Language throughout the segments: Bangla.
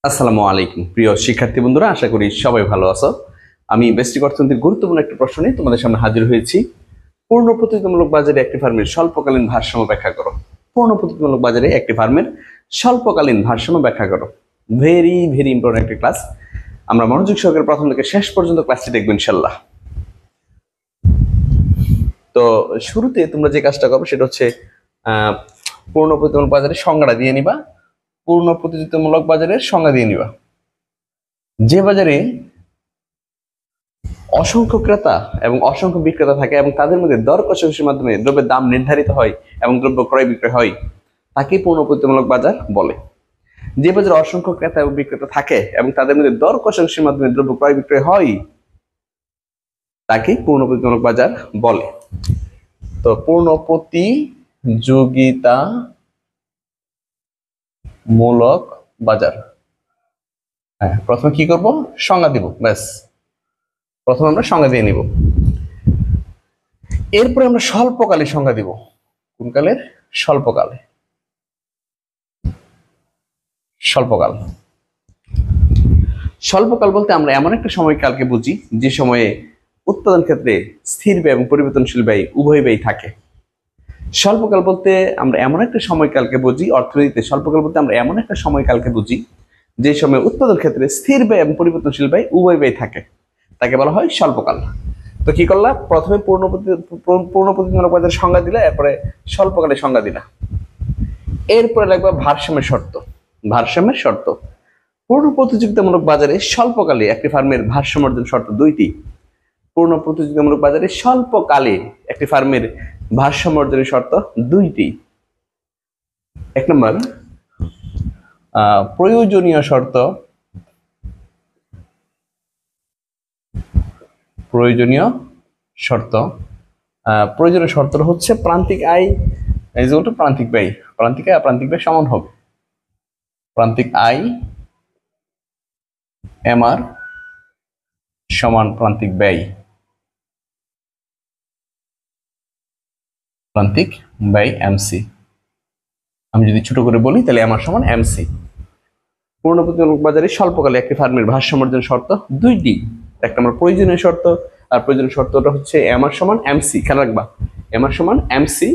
আসসালামু আলাইকুম প্রিয় শিক্ষার্থী বন্ধুরা, আশা করি সবাই ভালো আছো। আমি ব্যষ্টিক অর্থনীতির গুরুত্বপূর্ণ একটা প্রশ্ন নিয়ে তোমাদের সামনে হাজির হয়েছি। পূর্ণ প্রতিযোগিতামূলক বাজারে একটি ফার্মের স্বল্পকালীন ভারসাম্য ব্যাখ্যা করো। পূর্ণ প্রতিযোগিতামূলক বাজারে একটি ফার্মের স্বল্পকালীন ভারসাম্য ব্যাখ্যা করো। ভেরি ভেরি ইম্পর্টেন্ট একটা ক্লাস। আমরা মনোযোগ সহকারে প্রথম থেকে শেষ পর্যন্ত ক্লাসটি দেখবো ইনশাল্লাহ। তো শুরুতে তোমরা যে কাজটা করো সেটা হচ্ছে পূর্ণ প্রতিযোগিতামূলক বাজারের সংজ্ঞাটা দিয়ে নিবা। পূর্ণ প্রতিযোগিতামূলক বাজারের সংজ্ঞা দিয়ে নিবা। যে বাজারে অসংখ্য ক্রেতা এবং অসংখ্য বিক্রেতা থাকে এবং তাদের মধ্যে দর কষাকষির মাধ্যমে দ্রব্যের দাম নির্ধারিত হয় এবং দ্রব্য ক্রয় বিক্রয় হয়, তাকে পূর্ণ প্রতিযোগিতামূলক বাজার বলে। যে বাজারে অসংখ্য ক্রেতা এবং বিক্রেতা থাকে এবং তাদের মধ্যে দর কষাকষির মাধ্যমে দ্রব্য ক্রয় বিক্রয় হয়, তাকে পূর্ণ প্রতিযোগিতামূলক বাজার বলে। তো পূর্ণ প্রতিযোগিতামূলক বাজার, হ্যাঁ, প্রথমে কি করব? সংজ্ঞা দিব। ব্যাস, প্রথমে আমরা সংজ্ঞা দিয়ে নিব, এরপরে আমরা স্বল্পকালে সংজ্ঞা দিব। কোন কালের? স্বল্পকালে। স্বল্পকাল স্বল্পকাল বলতে আমরা এমন একটা সময়কালকে বুঝি যে সময়ে উৎপাদন ক্ষেত্রে স্থির ব্যয় এবং পরিবর্তনশীল ব্যয় উভয় ব্যয় থাকে। স্বল্পকাল বলতে আমরা এমন একটা সময়কালকে বুঝি, অর্থনীতিতে স্বল্পকাল বলতে আমরা এমন একটা সময়কালকে বুঝি যে সময় উৎপাদন ক্ষেত্রে স্থির ব্যয় এবং পরিবর্তনশীল ব্যয় উভয় ব্যয় থাকে, তাকে বলা হয় স্বল্পকাল। তো কি করলা? প্রথমে পূর্ণ প্রতিযোগিতামূলক বাজারের সংজ্ঞা দিলা, এরপরে স্বল্পকালের সংজ্ঞা দিলা, এরপরে লাগবে ভারসাম্যের শর্ত। ভারসাম্যের শর্ত। পূর্ণ প্রতিযোগিতামূলক বাজারে স্বল্পকালে একটি ফার্মের ভারসাম্য অর্জন শর্ত দুইটি। পূর্ণ প্রতিযোগিতামূলক বাজারে স্বল্পকালে একটি ফার্মের ভারসাম্য অর্জনের শর্ত দুইটি। এক নম্বর, প্রয়োজনীয় শর্ত। প্রয়োজনীয় শর্ত প্রয়োজনীয় শর্ত হচ্ছে প্রান্তিক আয় ইকুয়াল টু প্রান্তিক ব্যয়। প্রান্তিক আয় আর প্রান্তিক ব্যয় সমান হবে। প্রান্তিক আয় এমআর সমান প্রান্তিক ব্যয়। প্রান্তিক ব্যয় এমসি। আমি যদি ছোট করে বলি তাহলে এমআর সমান এমসি। পূর্ণ প্রতিযোগিতামূলক বাজারে স্বল্পকালে একটি ফার্মের ভারসাম্য অর্জন শর্ত দুইটি। এক নম্বর প্রয়োজনীয় শর্ত, আর প্রয়োজনীয় শর্তটা হচ্ছে এমআর সমান এমসি। খেয়াল রাখবা, এমআর সমান এমসি।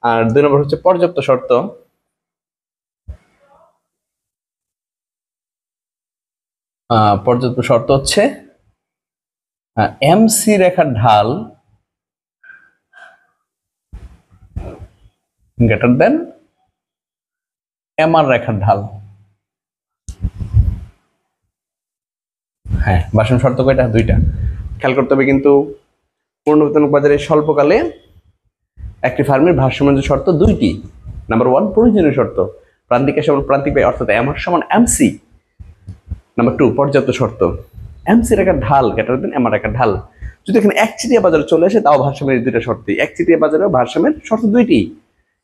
আর দুই নম্বর হচ্ছে পর্যাপ্ত শর্ত। পর্যাপ্ত শর্ত হচ্ছে এমসি রেখার ঢাল গ্রেটার দেন এমআর রেখার ঢাল। হ্যাঁ, ভারসাম্য শর্ত কয়টা? দুইটা। খেয়াল করতে হবে কিন্তু পূর্ণ প্রতিযোগিতামূলক বাজারে স্বল্পকালে একটি ফার্মের ভারসাম্য শর্ত দুইটি। নাম্বার ওয়ান, প্রয়োজনীয় শর্ত, প্রান্তিক আয় সমান প্রান্তিক ব্যয় অর্থাৎ এমআর সমান এমসি। নাম্বার টু, পর্যাপ্ত শর্ত, এমসি রেখার ঢাল গ্রেটার দেন এমআর রেখার ঢাল। যদি এখানে একচেটিয়া বাজারে চলে আসে তাও ভারসাম্যের দুইটা শর্তই। একচেটিয়া বাজারেও ভারসাম্যের শর্ত দুইটি,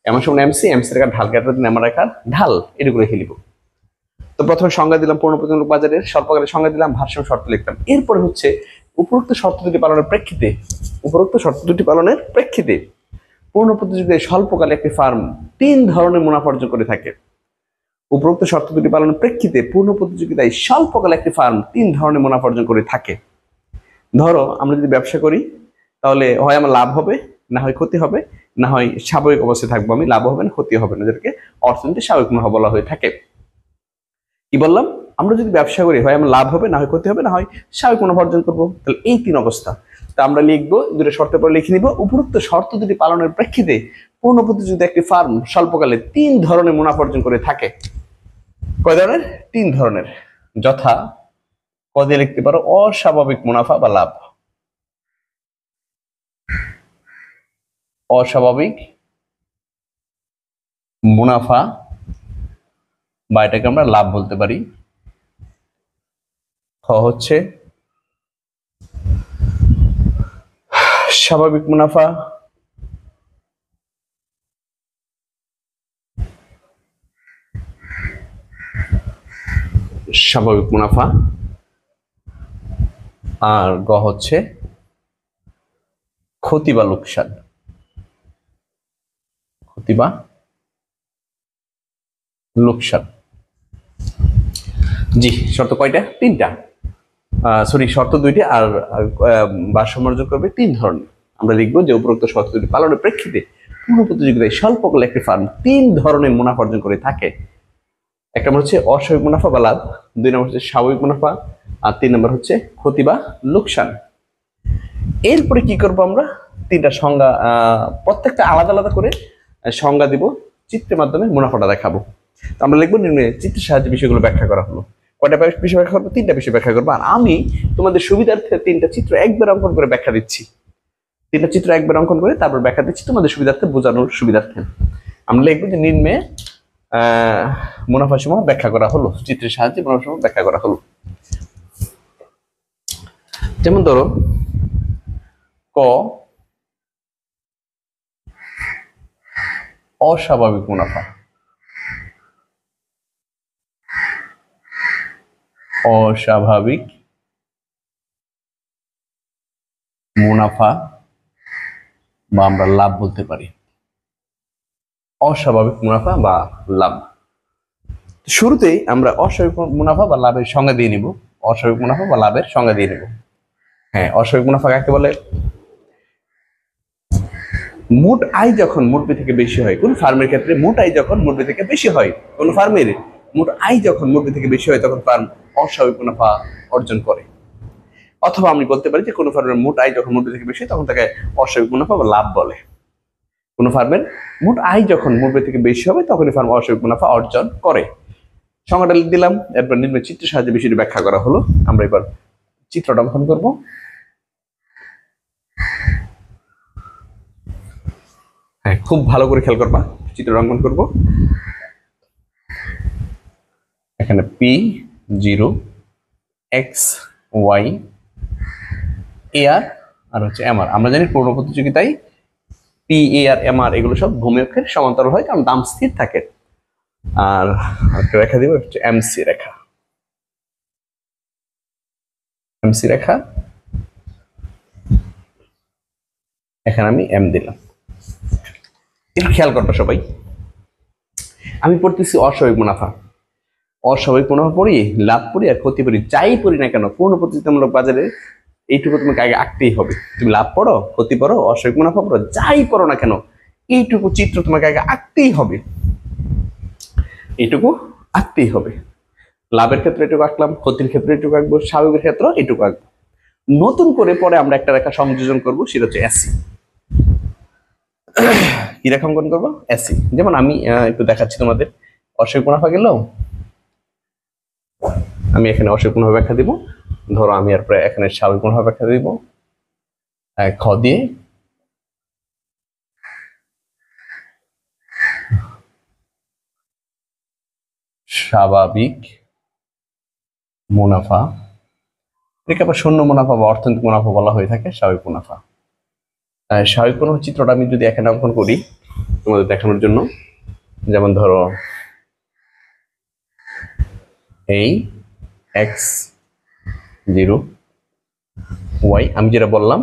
এমআর সমান এমসি, এমসি রেখার ঢাল গ্রেটার দেন এমআর রেখার ঢাল। এটুকু লিখে নিব। তো প্রথমে সংজ্ঞা দিলাম পূর্ণ প্রতিযোগিতামূলক বাজারের, স্বল্পকালের সংজ্ঞা দিলাম, ভারসাম্য শর্ত লিখলাম। এরপরে হচ্ছে উপরোক্ত শর্ত দুটি পালনের প্রেক্ষিতে পূর্ণ প্রতিযোগিতায় স্বল্পকালে একটি ফার্ম তিন ধরনের মুনাফা অর্জন করে থাকে। উপরোক্ত শর্ত দুটি পালনের প্রেক্ষিতে পূর্ণ প্রতিযোগিতায় স্বল্পকালে একটি ফার্ম তিন ধরনের মুনাফা অর্জন করে থাকে। ধরো আমরা যদি ব্যবসা করি তাহলে হয় আমার লাভ হবে, না হয় ক্ষতি হবে, না হয় স্বাভাবিক অবস্থায় থাকবো আমি, লাভ হবে না ক্ষতি হবে না, যেটাকে অর্থনীতি স্বাভাবিক মুনাফা বলা হয়ে থাকে। কি বললাম? আমরা যদি ব্যবসা করি হয় আমার লাভ হবে, না হয় ক্ষতি হবে, না হয় স্বাভাবিক মুনাফা অর্জন করবো। তাহলে এই তিন অবস্থা। তা আমরা লিখবো, দুটো শর্তের পর লিখে নিব, উপরোক্ত শর্ত দুটি পালনের প্রেক্ষিতে পূর্ণ প্রতিযোগিতা একটি ফার্ম স্বল্পকালে তিন ধরনের মুনাফা অর্জন করে থাকে। কয় ধরনের? তিন ধরনের। যথা, কদে লিখতে পারো অস্বাভাবিক মুনাফা বা লাভ। অস্বাভাবিক মুনাফা বা এটাকে আমরা লাভ বলতে পারি। খ হচ্ছে স্বাভাবিক মুনাফা। স্বাভাবিক মুনাফা। আর গ হচ্ছে ক্ষতি বা লোকসান। ক্ষতি বা লোকসান। জি, শর্ত কয়টা? তিনটা। সরি, শর্ত দুইটি, আর ভারসাম্য অর্জন করবে তিন ধরনের। আমরা লিখবো যে উপরোক্ত শর্ত দুটি পালনের প্রেক্ষিতে পূর্ণ প্রতিযোগিতায় স্বল্পকালে একটি ফার্ম তিন ধরনের মুনাফা অর্জন করে থাকে। এক নম্বর হচ্ছে অস্বাভাবিক মুনাফা বা লাভ, দুই নম্বর হচ্ছে স্বাভাবিক মুনাফা, আর তিন নম্বর হচ্ছে ক্ষতি বা লোকসান। এরপরে কি করব আমরা? তিনটা সংজ্ঞা, প্রত্যেকটা আলাদা আলাদা করে সংজ্ঞা দিব, চিত্রের মাধ্যমে মুনাফাটা দেখাবো। তো আমরা লিখবো নিম্নে চিত্রের সাহায্যে বিষয়গুলো ব্যাখ্যা করা হলো। কয়টা বিষয় ব্যাখ্যা করবো? তিনটা বিষয় ব্যাখ্যা করবো। আর আমি তোমাদের সুবিধার্থে তিনটা চিত্র একবার অঙ্কন করে ব্যাখ্যা দিচ্ছি। তিনটা চিত্র একবার অঙ্কন করে তারপর ব্যাখ্যা দিচ্ছি তোমাদের সুবিধার্থে, বোঝানোর সুবিধার্থে। আমরা লিখবো যে নিম্নে মুনাফা সমূহ ব্যাখ্যা করা হলো, চিত্রের সাহায্যে মুনাফা সমূহ ব্যাখ্যা করা হলো। যেমন ধরো ক, অস্বাভাবিক মুনাফা। অস্বাভাবিক মুনাফা বা আমরা লাভ বলতে পারি। অস্বাভাবিক মুনাফা বা লাভ। শুরুতেই আমরা অস্বাভাবিক মুনাফা বা লাভের সংজ্ঞা দিয়ে নিব। অস্বাভাবিক মুনাফা বা লাভের সংজ্ঞা দিয়ে নিব। হ্যাঁ, অস্বাভাবিক মুনাফা কাকে বলে? মোট আয় যখন মুরগি থেকে বেশি হয়, কোন ফার্মের ক্ষেত্রে মোট আয় যখন মুরগি থেকে বেশি হয়, কোন ফার্মের মোট আয় যখন মুরগি থেকে বেশি হয় তখন ফার্ম অস্বাভাবিক মুনাফা অর্জন করে। অথবা আমি বলতে পারি যে কোন ফার্মের মোট আয় যখন মুরগি থেকে বেশি হয় তখন তাকে অস্বাভাবিক মুনাফা বা লাভ বলে। কোন ফার্মের মোট আয় যখন মুরগি থেকে বেশি হবে তখনই ফার্ম অস্বাভাবিক মুনাফা অর্জন করে। সংজ্ঞাটা লিখে দিলাম। এরপর নিম্ন চিত্রের সাহায্যে বিষয়টি ব্যাখ্যা করা হলো। আমরা এবার চিত্রটা অঙ্কন করব। হ্যাঁ, খুব ভালো করে খেয়াল করবা, চিত্র অঙ্কন করব। এখানে P0 X Y AR আর হচ্ছে MR। আমরা জানি পূর্ণ প্রতিযোগিতায় PAR MR এগুলো সব ভূমি অক্ষের সমান্তরাল হয়, কারণ দাম স্থির থাকে। আর একটা রেখা দিব হচ্ছে MC রেখা। MC রেখা, এখানে আমি M দিলাম। একটু খেয়াল করবা সবাই, আমি পড়তেছি অস্বাভাবিক মুনাফা। অস্বাভাবিক মুনাফা পড়ি, লাভ পড়ি আর ক্ষতি পড়ি, যাই পড়ি না কেন পূর্ণ প্রতিযোগিতামূলক বাজারে এইটুকু তোমাকে আগে আঁকতেই হবে। তুমি লাভ পড়ো, ক্ষতি পড়ো, অস্বাভাবিক মুনাফা পড়ো, যাই পড়ো না কেন এইটুকু চিত্র তোমাকে আগে আঁকতেই হবে। এইটুকু আঁকতেই হবে। লাভের ক্ষেত্রে এটুকু আঁকলাম, ক্ষতির ক্ষেত্রে এটুকু আঁকবো, স্বাভাবিকের ক্ষেত্রে এটুকু আঁকবো। নতুন করে পরে আমরা একটা রেখা সংযোজন করবো, সেটা হচ্ছে এসি। কি রেখা অঙ্কন করবো? এসি। যেমন আমি একটু দেখাচ্ছি তোমাদের। অস্বাভাবিক মুনাফা গেল, আমি এখানে অস্বাভাবিক মুনাফা ব্যাখ্যা দিব। ধরো আমি এরপরে এখানে স্বাভাবিক মুনাফা ব্যাখ্যা দিব খ দিয়ে। স্বাভাবিক মুনাফা, এটাকে আবার শূন্য মুনাফা বা অর্থনৈতিক মুনাফা বলা হয়ে থাকে। স্বাভাবিক মুনাফা, স্বাভাবিক মুনাফা চিত্রটা আমি যদি এখানে অঙ্কন করি তোমাদের দেখানোর জন্য, যেমন ধরো এই X0 Y, আমি যেটা বললাম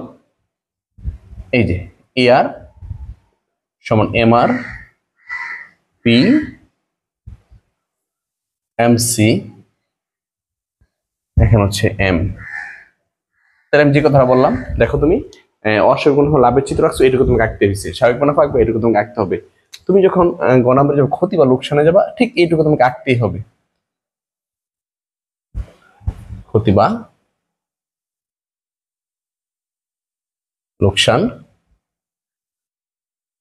এই যে AR সমান MR P MC, এখানে হচ্ছে M। তাহলে আমি যে কথাটা বললাম, দেখো তুমি অস্বাভাবিক মুনাফা লাভের চিত্র রাখছো, এটুকু তোমাকে আঁকতে হয়েছে। স্বাভাবিক মুনাফা আঁকবে, এটুকু তোমাকে আঁকতে হবে। তুমি যখন গ নাম্বারে যখন ক্ষতি বা লোকসানে যাবা, ঠিক এইটুকু তোমাকে আঁকতেই হবে। ক্ষতি বা লোকসান,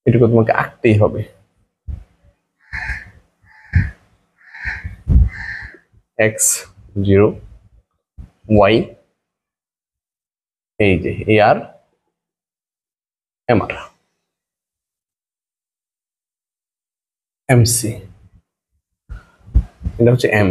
এটুকু তোমাকে আঁকতেই হবে। X0 Y, এই যে AR MR MC, এটা হচ্ছে M।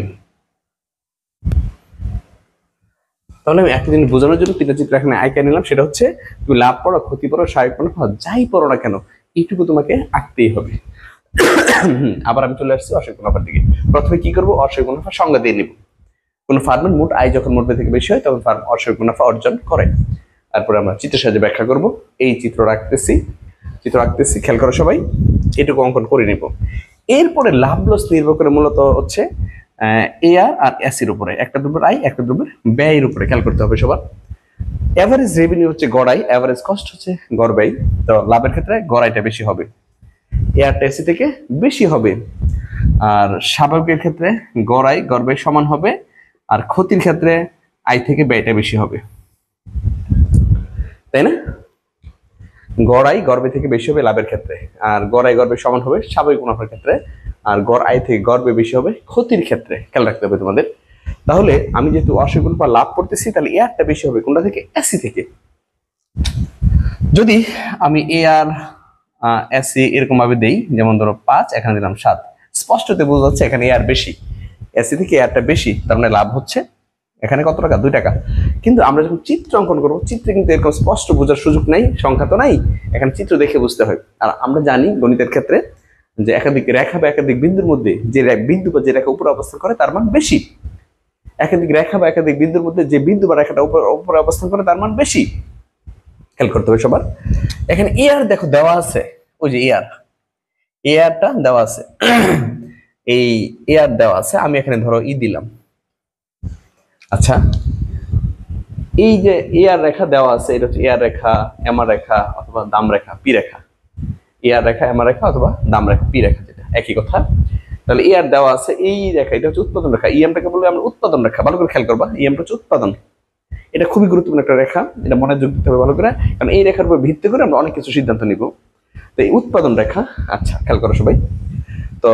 তাহলে আমি একটা জিনিস বোঝানোর জন্য তিনটা চিত্র এখানে আঁকা নিলাম। সেটা হচ্ছে তুমি লাভ পড়ো, ক্ষতি পড়ো, স্বাভাবিক মুনাফা, যাই পড়ো না কেন এইটুকু তোমাকে আঁকতেই হবে। আবার আমি চলে আসছি অস্বাভাবিক মুনাফার দিকে। প্রথমে কি করবো? অস্বাভাবিক মুনাফার সংজ্ঞা দিয়ে নিব। কোন ফার্মের মোট আয় যখন মোট থেকে বেশি হয় তখন ফার্ম অস্বাভাবিক মুনাফা অর্জন করে। তারপরে আমরা চিত্রের সাহায্যে ব্যাখ্যা করব। এই চিত্র রাখতেছি, খেয়াল করো সবাই, এটুকু অঙ্কন করে নিব। এরপরে লাভ লস নির্ভর করে মূলত হচ্ছে এআর আর এসির উপরে, একটা দ্রব্যের আয় একটা দ্রব্যের ব্যয়ের উপরে খেয়াল করতে হবে সবার। এভারেজ রেভিনিউ হচ্ছে গড় আয়, এভারেজ কস্ট হচ্ছে গড় ব্যয়। তো লাভের ক্ষেত্রে গড় আয়টা বেশি হবে, এআরটা এসি থেকে বেশি হবে। আর স্বাভাবিকের ক্ষেত্রে গড় আয় গড় ব্যয় সমান হবে, আর ক্ষতির ক্ষেত্রে আয় থেকে ব্যয়টা বেশি হবে, তাই না? গড় আয় গড় ব্যয় থেকে বেশি হবে লাভের ক্ষেত্রে, আর গড় আয় গড় ব্যয় সমান হবে স্বাভাবিক মুনাফার ক্ষেত্রে, আর গড় আয় থেকে গড় ব্যয় বেশি হবে ক্ষতির ক্ষেত্রে। খেয়াল রাখতে হবে তোমাদের। তাহলে আমি যেহেতু অস্বাভাবিক মুনাফা লাভ করতেছি, তাহলে এআরটা বেশি হবে কোনটা থেকে? এসি থেকে। যদি আমি এআর এসি এরকম ভাবে দেই, যেমন ধরো 5, এখানে দিলাম 7, স্পষ্টতে বোঝা যাচ্ছে এখানে এআর বেশি, এসি থেকে এআরটা বেশি, তার মানে লাভ হচ্ছে এখানে কত টাকা? 2 টাকা। কিন্তু আমরা যখন চিত্র অঙ্কন করবো, চিত্রে কিন্তু এরকম স্পষ্ট বোঝার সুযোগ নাই, সংখ্যা তো নাই, এখানে চিত্র দেখে বুঝতে হয়। আর আমরা জানি গণিতের ক্ষেত্রে যে একাধিক রেখা বা একাধিক বিন্দুর মধ্যে যে বিন্দু বা যে রেখা উপরে অবস্থান করে তার মান বেশি, একাধিক রেখা বা একাধিক বিন্দুর মধ্যে যে বিন্দু বা রেখাটা উপরে অবস্থান করে তার মান বেশি। খেয়াল করতে হবে সবার। এখানে এআর দেখো দেওয়া আছে, ওই যে এআরটা দেওয়া আছে, এই এআর দেওয়া আছে, আমি এখানে ধরো দিলাম। আচ্ছা, এই যে এআর রেখা দেওয়া আছে, এটা হচ্ছে এআর রেখা, এমআর রেখা অথবা দাম রেখা, পি রেখা। এআর রেখা, এমআর রেখা অথবা দাম রেখা, পি রেখা, যেটা একই কথা। তাহলে এআর দেওয়া আছে, এই রেখা এটা হচ্ছে উৎপাদন রেখা, ইএমটাকে বলে আমরা উৎপাদন রেখা। ভালো করে খেয়াল করবা, ইএমটা হচ্ছে উৎপাদন। এটা খুবই গুরুত্বপূর্ণ একটা রেখা, এটা মনে যোগ দিতে হবে ভালো করে, কারণ এই রেখার উপর ভিত্তি করে আমরা অনেক কিছু সিদ্ধান্ত নিব। তো এই উৎপাদন রেখা, আচ্ছা খেয়াল করো সবাই। তো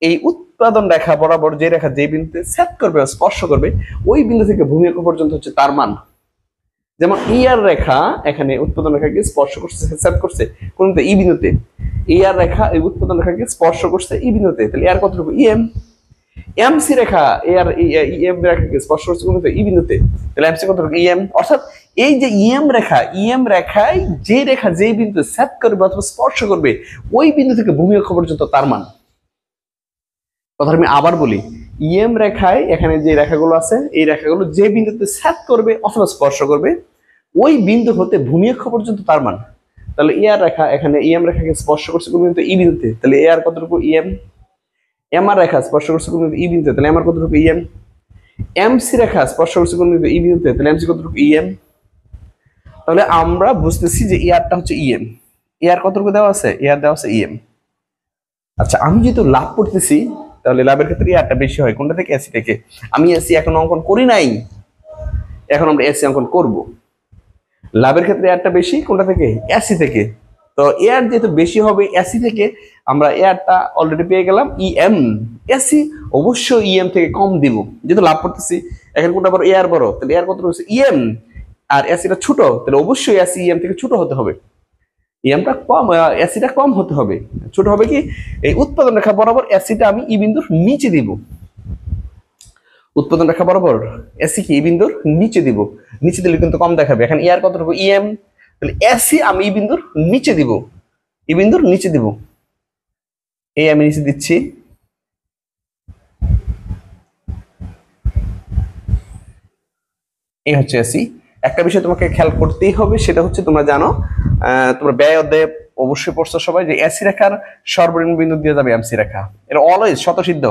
এই উৎপাদন রেখা বরাবর যে রেখা যে বিন্দুতে ছেদ করবে, স্পর্শ করবে, ওই বিন্দু থেকে ভূমি অক্ষ পর্যন্ত হচ্ছে তার মান। যেমন এআর রেখা এখানে উৎপাদন রেখাকে স্পর্শ করছে, ছেদ করছে কোনতে? ই বিন্দুতে। এআর রেখা এই উৎপাদন রেখাকে স্পর্শ করছে ই বিন্দুতে, তাহলে এর কতটুকু? ইএম। এমসি রেখা এআর ইএম রেখাকে স্পর্শ করছে কোনতে? ই বিন্দুতে, তাহলে এমসি কতটুকু? ইএম। অর্থাৎ এই যে ইএম রেখায় যে রেখা যে বিন্দুতে ছেদ করবে অথবা স্পর্শ করবে, ওই বিন্দু থেকে ভূমি অক্ষ পর্যন্ত তার মান। কথা আমি আবার বলি, ইএম রেখায় এখানে যে রেখাগুলো আছে, এই রেখাগুলো যে বিন্দুতে ছেদ করবে অথবা স্পর্শ করবে, ওই বিন্দু হতে ভূমি অক্ষ পর্যন্ত তার মান। তাহলে এআর রেখা এখানে ইএম রেখাকে স্পর্শ করছে কোন বিন্দুতে? ই বিন্দুতে, তাহলে এআর কতটুকু? ইএম। এমআর রেখা স্পর্শ করছে কোন বিন্দুতে? ই বিন্দুতে, তাহলে এমআর কতটুকু? ইএম। এমসি রেখা স্পর্শ করছে কোন বিন্দুতে? ই বিন্দুতে, তাহলে এমসি কতটুকু? ইএম। তাহলে আমরা বুঝতেছি যে এআরটা হচ্ছে ইএম। এআর কতটুকু দেওয়া আছে? এআর দেওয়া আছে ইএম। আচ্ছা, আমি যেহেতু লাভ করতেছি, তাহলে লাভের ক্ষেত্রে এআরটা বেশি হয় কোনটা থেকে? এসি থেকে। আমি এসি এখন অঙ্কন করি নাই, এখন আমরা এসি অঙ্কন করব। লাভের ক্ষেত্রে এআরটা বেশি কোনটা থেকে? এসি থেকে। তো এআর যেহেতু বেশি হবে এসি থেকে, আমরা এআরটা অলরেডি পেয়ে গেলাম ইএম। এসি অবশ্যই ইএম থেকে কম দিব, যেহেতু লাভ করতেছি। এখন কোনটা বড়? এআর বড়, তাহলে এআর কত রয়েছে? ইএম। আর এসিটা ছোট, তাহলে অবশ্যই এসি ইএম থেকে ছোট হতে হবে, ইএমটা কম, এসিটা কম হতে হবে। ছোট হবে কি? এই উৎপাদন রেখা বরাবর এসিটা আমি ই বিন্দুর নিচে দিব, উৎপাদন রেখা বরাবর এসি কি ই বিন্দুর নিচে দিব, নিচে দিলে কিন্তু কম দেখাবে। এখন এআর কতটুকু? ইএম। তাহলে এসি আমি ই বিন্দুর নিচে দিব, ই বিন্দুর নিচে দিব, এই আমি নিচে দিচ্ছি। এই হচ্ছে এসি। একটা বিষয় তোমাকে খেয়াল করতেই হবে, সেটা হচ্ছে তোমরা জানো, তোমরা ব্যয় অধ্যায়ে অবশ্যই পড়ছো সবাই, যে এসি রেখার সর্বনিম্ন বিন্দু দিয়ে যাবে এমসি রেখা। এটা অলওয়েজ শতসিদ্ধ।